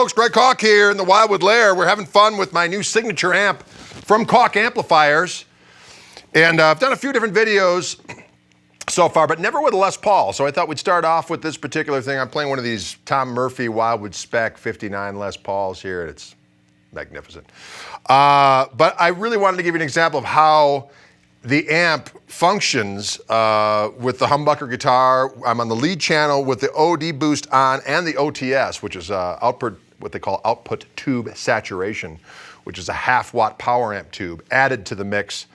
folks, Greg Koch here in the Wildwood Lair. We're having fun with my new signature amp from Koch Amplifiers. And I've done a few different videos so far, but never with a Les Paul. So I thought we'd start off with this particular thing. I'm playing one of these Tom Murphy Wildwood Spec 59 Les Pauls here, and it's magnificent. But I really wanted to give you an example of how the amp functions with the humbucker guitar. I'm on the lead channel with the OD boost on and the OTS, which is output, what they call output tube saturation, which is a 1/2 watt power amp tube added to the mix,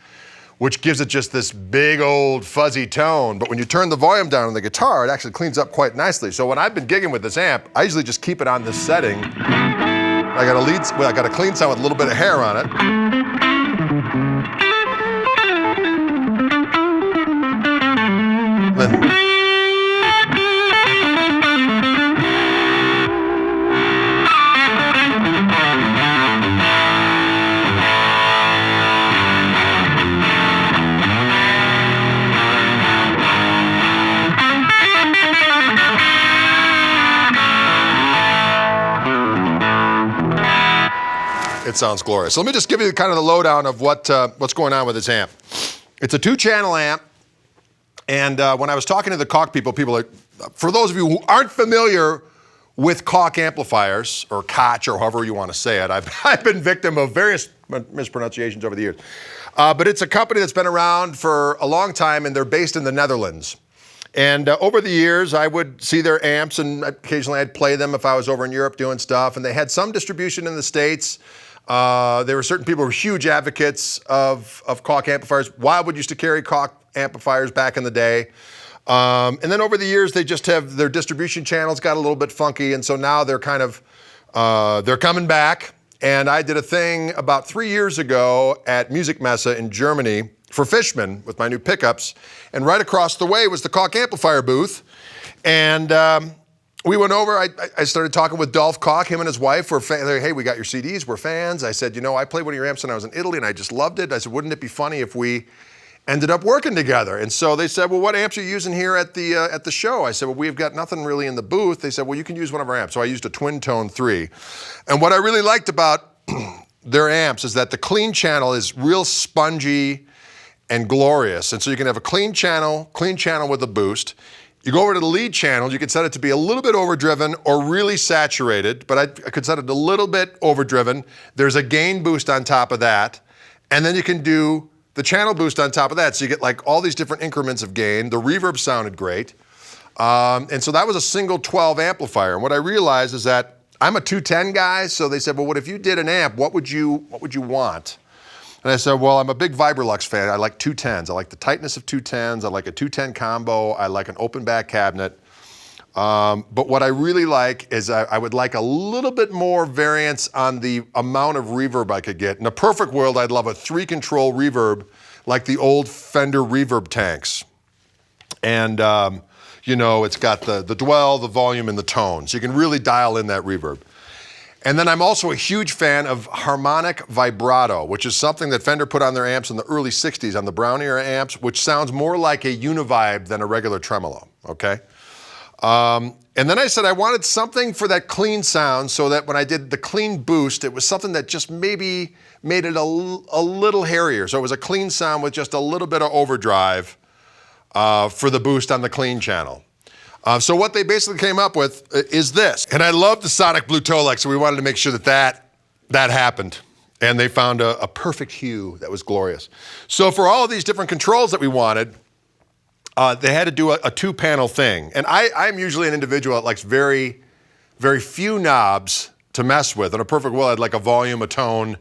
which gives it just this big old fuzzy tone. But when you turn the volume down on the guitar, it actually cleans up quite nicely. So when I've been gigging with this amp, I usually just keep it on this setting. I got a clean sound with a little bit of hair on it. It sounds glorious. So let me just give you kind of the lowdown of what's going on with this amp. It's a 2-channel amp, and when I was talking to the Koch people are, for those of you who aren't familiar with Koch amplifiers, or Koch, or however you want to say it, I've been victim of various mispronunciations over the years. But it's a company that's been around for a long time, and they're based in the Netherlands. And over the years, I would see their amps, and occasionally I'd play them if I was over in Europe doing stuff, and they had some distribution in the States. There were certain people who were huge advocates of Koch amplifiers. Wildwood used to carry Koch amplifiers back in the day. And then over the years, they just have, their distribution channels got a little bit funky, and so now they're kind of, they're coming back. And I did a thing about 3 years ago at Music Messe in Germany for Fishman with my new pickups. And right across the way was the Koch amplifier booth. And we went over, I started talking with Dolph Koch, him and his wife were fans. They're like, hey, we got your CDs, we're fans. I said, you know, I played one of your amps when I was in Italy and I just loved it. I said, wouldn't it be funny if we ended up working together? And so they said, well, what amps are you using here at the show? I said, well, we've got nothing really in the booth. They said, well, you can use one of our amps. So I used a Twin Tone 3. And what I really liked about their amps is that the clean channel is real spongy and glorious. And so you can have a clean channel with a boost. You go over to the lead channel, you can set it to be a little bit overdriven or really saturated, but I could set it a little bit overdriven. There's a gain boost on top of that. And then you can do the channel boost on top of that. So you get like all these different increments of gain. The reverb sounded great. And so that was a single 12 amplifier. And what I realized is that I'm a 210 guy. So they said, well, what if you did an amp, what would you want? And I said, well, I'm a big Vibrolux fan. I like 210s. I like the tightness of 210s. I like a 210 combo. I like an open back cabinet. But what I really like is I would like a little bit more variance on the amount of reverb I could get. In a perfect world, I'd love a 3-control reverb like the old Fender reverb tanks. And, you know, it's got the dwell, the volume, and the tone. So you can really dial in that reverb. And then I'm also a huge fan of Harmonic Vibrato, which is something that Fender put on their amps in the early 60s, on the Brown era amps, which sounds more like a univibe than a regular tremolo, okay? And then I said I wanted something for that clean sound so that when I did the clean boost, it was something that just maybe made it a little hairier. So it was a clean sound with just a little bit of overdrive for the boost on the clean channel. So what they basically came up with is this. And I love the Sonic Blue Tolex, so we wanted to make sure that happened. And they found a perfect hue that was glorious. So for all of these different controls that we wanted, they had to do a 2-panel thing. And I'm usually an individual that likes very, very few knobs to mess with. In a perfect world, I'd like a volume, a tone,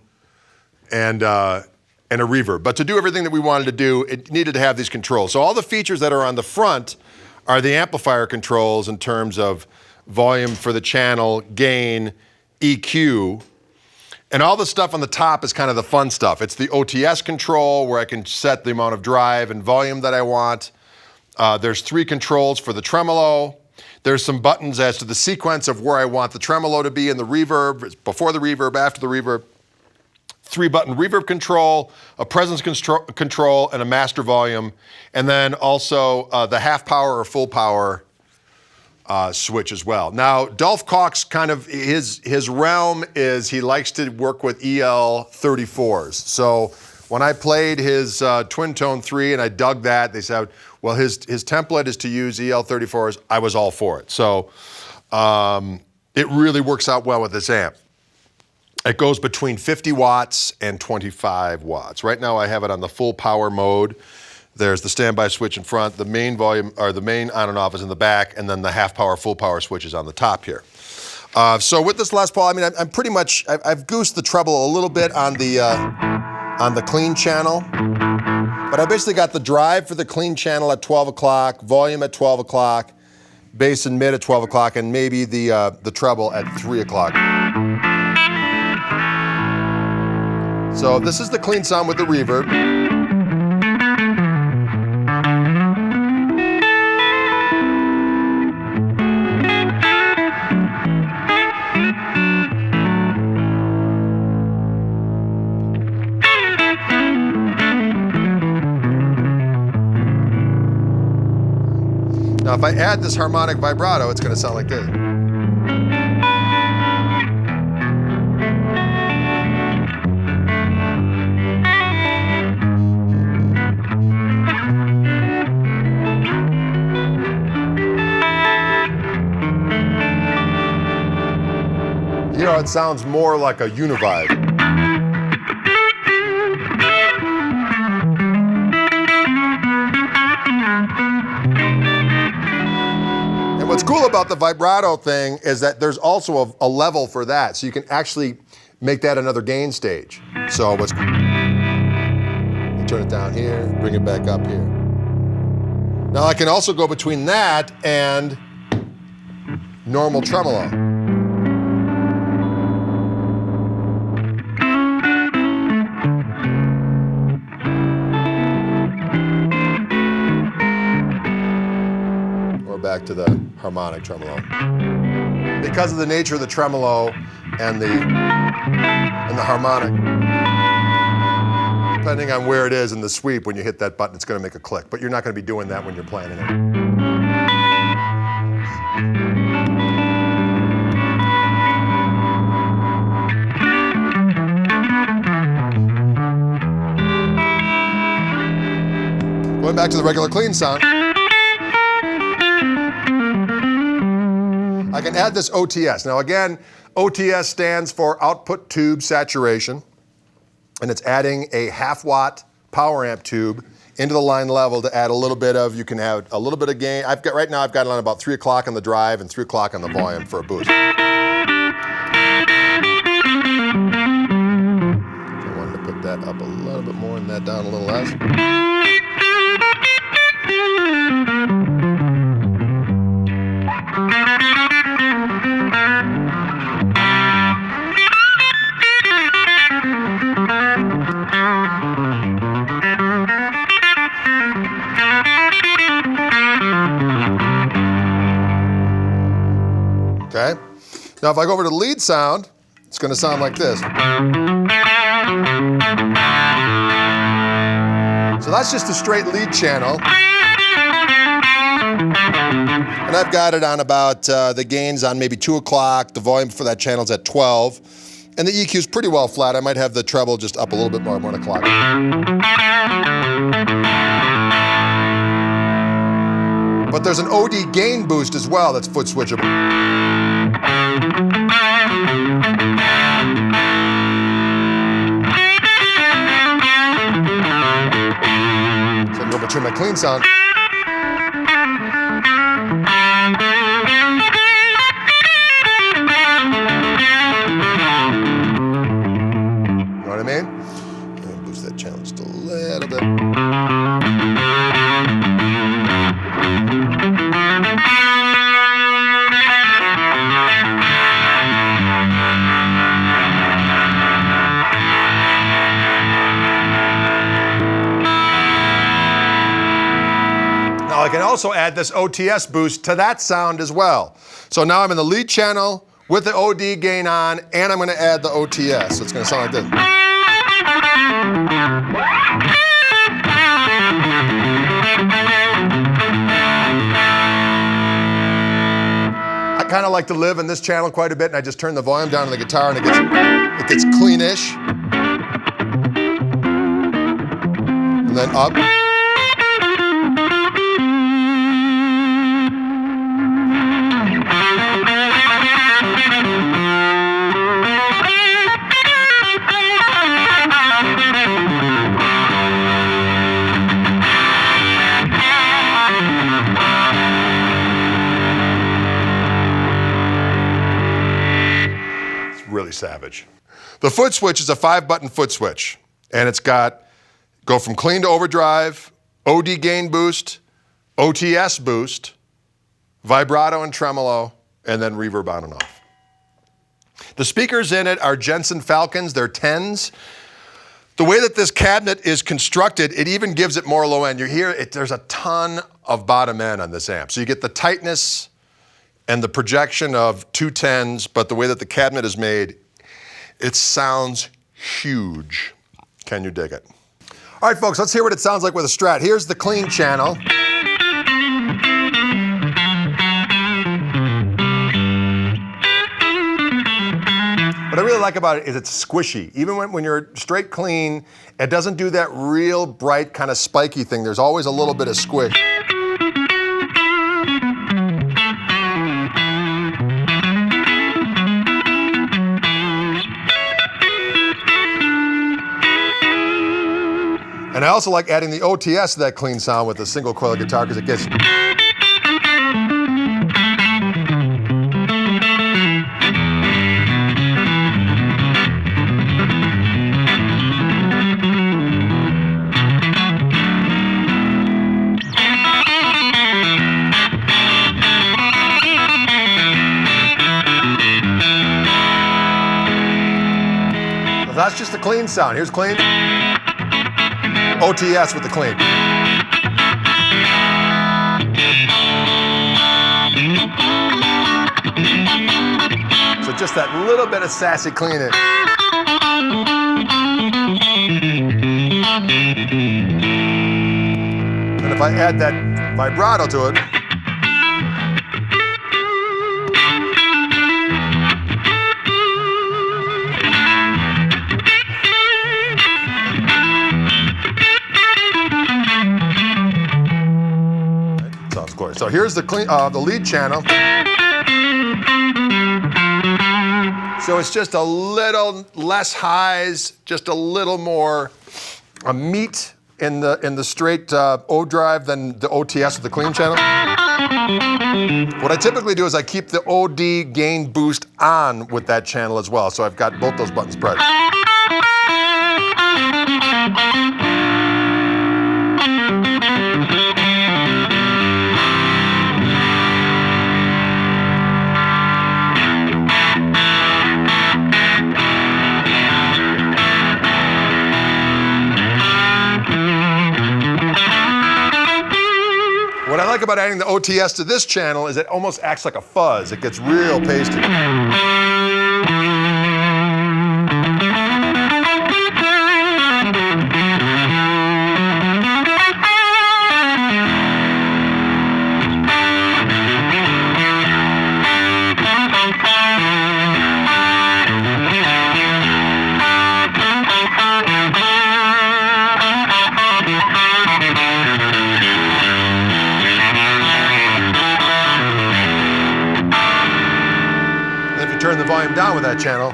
and a reverb. But to do everything that we wanted to do, it needed to have these controls. So all the features that are on the front are the amplifier controls in terms of volume for the channel, gain, EQ. And all the stuff on the top is kind of the fun stuff. It's the OTS control where I can set the amount of drive and volume that I want. There's 3 controls for the tremolo. There's some buttons as to the sequence of where I want the tremolo to be in the reverb, it's before the reverb, after the reverb. 3-button reverb control, a presence control, and a master volume. And then also the half power or full power switch as well. Now, Dolph Koch's kind of, his realm is he likes to work with EL34s. So when I played his Twin Tone 3 and I dug that, they said, well, his template is to use EL34s. I was all for it. So it really works out well with this amp. It goes between 50 watts and 25 watts. Right now I have it on the full power mode. There's the standby switch in front, the main volume, or the main on and off is in the back, and then the half power, full power switch is on the top here. So with this Les Paul, I mean, I'm pretty much, I've goosed the treble a little bit on the clean channel, but I basically got the drive for the clean channel at 12 o'clock, volume at 12 o'clock, bass and mid at 12 o'clock, and maybe the treble at 3 o'clock. So this is the clean sound with the reverb. Now if I add this harmonic vibrato, it's going to sound like this. You know, it sounds more like a univibe. And what's cool about the vibrato thing is that there's also a level for that, so you can actually make that another gain stage. So what's you turn it down here, bring it back up here. Now I can also go between that and normal tremolo. Back to the harmonic tremolo. Because of the nature of the tremolo and the harmonic, depending on where it is in the sweep, when you hit that button, it's going to make a click. But you're not going to be doing that when you're playing it. Going back to the regular clean sound. I can add this OTS. Now again, OTS stands for output tube saturation, and it's adding a 1/2 watt power amp tube into the line level to add a little bit of, you can have a little bit of gain. Right now I've got it on about 3 o'clock on the drive and 3 o'clock on the volume for a boost. I wanted to put that up a little bit more and that down a little less. Okay. Now if I go over to lead sound, it's going to sound like this. So that's just a straight lead channel. And I've got it on about, the gains on maybe 2 o'clock, the volume for that channel's at 12, and the EQ's pretty well flat. I might have the treble just up a little bit more at 1 o'clock. But there's an OD gain boost as well that's foot switchable. So I can go between my clean sound. You know what I mean? And boost that channel just a little bit. Now I can also add this OTS boost to that sound as well. So now I'm in the lead channel with the OD gain on, and I'm going to add the OTS. So it's going to sound like this. kind of like to live in this channel quite a bit, and I just turn the volume down on the guitar and it gets cleanish. And then up. Really savage. The foot switch is a 5-button foot switch, and it's got go from clean to overdrive, OD gain boost, OTS boost, vibrato and tremolo, and then reverb on and off. The speakers in it are Jensen Falcons, they're 10s. The way that this cabinet is constructed, it even gives it more low end. You hear it, there's a ton of bottom end on this amp. So you get the tightness and the projection of 2 10s, but the way that the cabinet is made, it sounds huge. Can you dig it? All right, folks, let's hear what it sounds like with a Strat. Here's the clean channel. What I really like about it is it's squishy. Even when you're straight clean, it doesn't do that real bright kind of spiky thing. There's always a little bit of squish. And I also like adding the OTS to that clean sound with a single coil guitar because it gets... So that's just the clean sound. Here's clean. OTS with the clean. So just that little bit of sassy clean in. And if I add that vibrato to it, so here's the clean, the lead channel. So it's just a little less highs, just a little more meat in the straight overdrive than the OTS with the clean channel. What I typically do is I keep the OD gain boost on with that channel as well. So I've got both those buttons pressed. What I like about adding the OTS to this channel is it almost acts like a fuzz. It gets real pasty. Turn the volume down with that channel.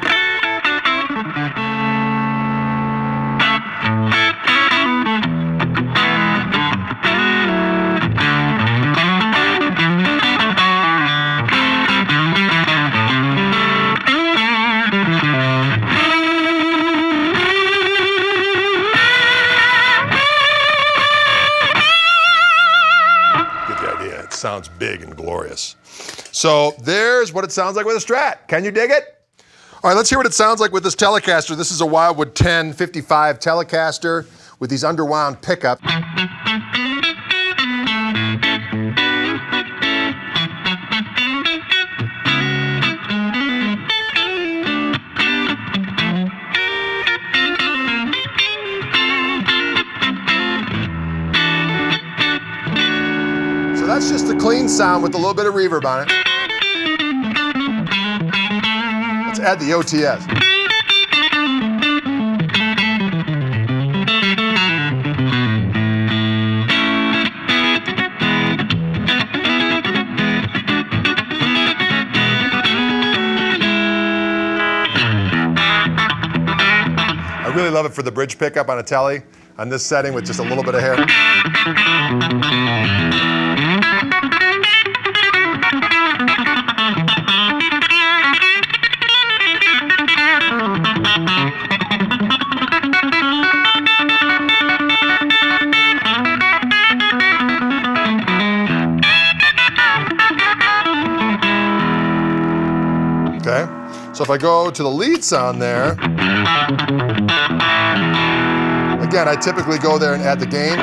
Get the idea. It sounds big and glorious. So there's what it sounds like with a Strat. Can you dig it? All right, let's hear what it sounds like with this Telecaster. This is a Wildwood 1055 Telecaster with these underwound pickups. So that's just the clean sound with a little bit of reverb on it. add the OTS. I really love it for the bridge pickup on a Tele, on this setting with just a little bit of hair. Okay, so if I go to the lead sound there, again, I typically go there and add the gain.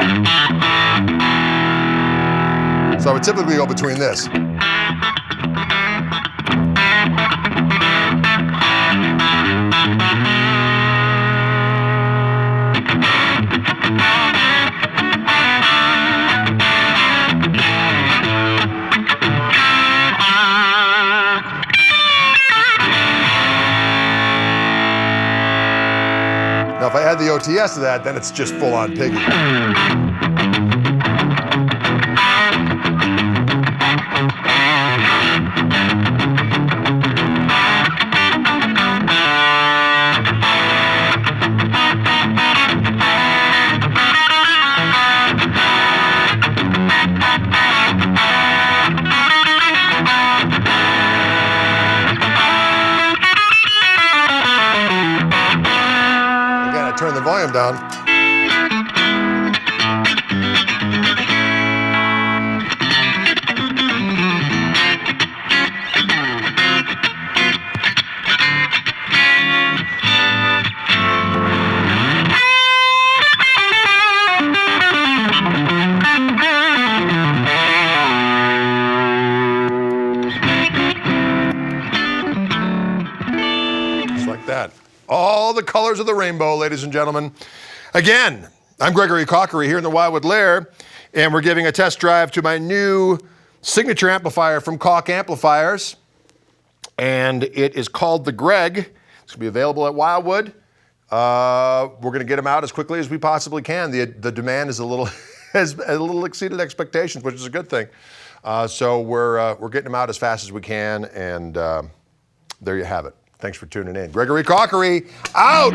So I would typically go between this. Now, if I add the OTS to that, then it's just full-on piggy. Turn the volume down. Just like that. All the colors of the rainbow, ladies and gentlemen. Again, I'm Gregory Cockery here in the Wildwood Lair, and we're giving a test drive to my new signature amplifier from Koch Amplifiers, and it is called the Greg. It's going to be available at Wildwood. We're going to get them out as quickly as we possibly can. The demand is has a little exceeded expectations, which is a good thing. So we're getting them out as fast as we can, and there you have it. Thanks for tuning in. Gregory Cockery, out!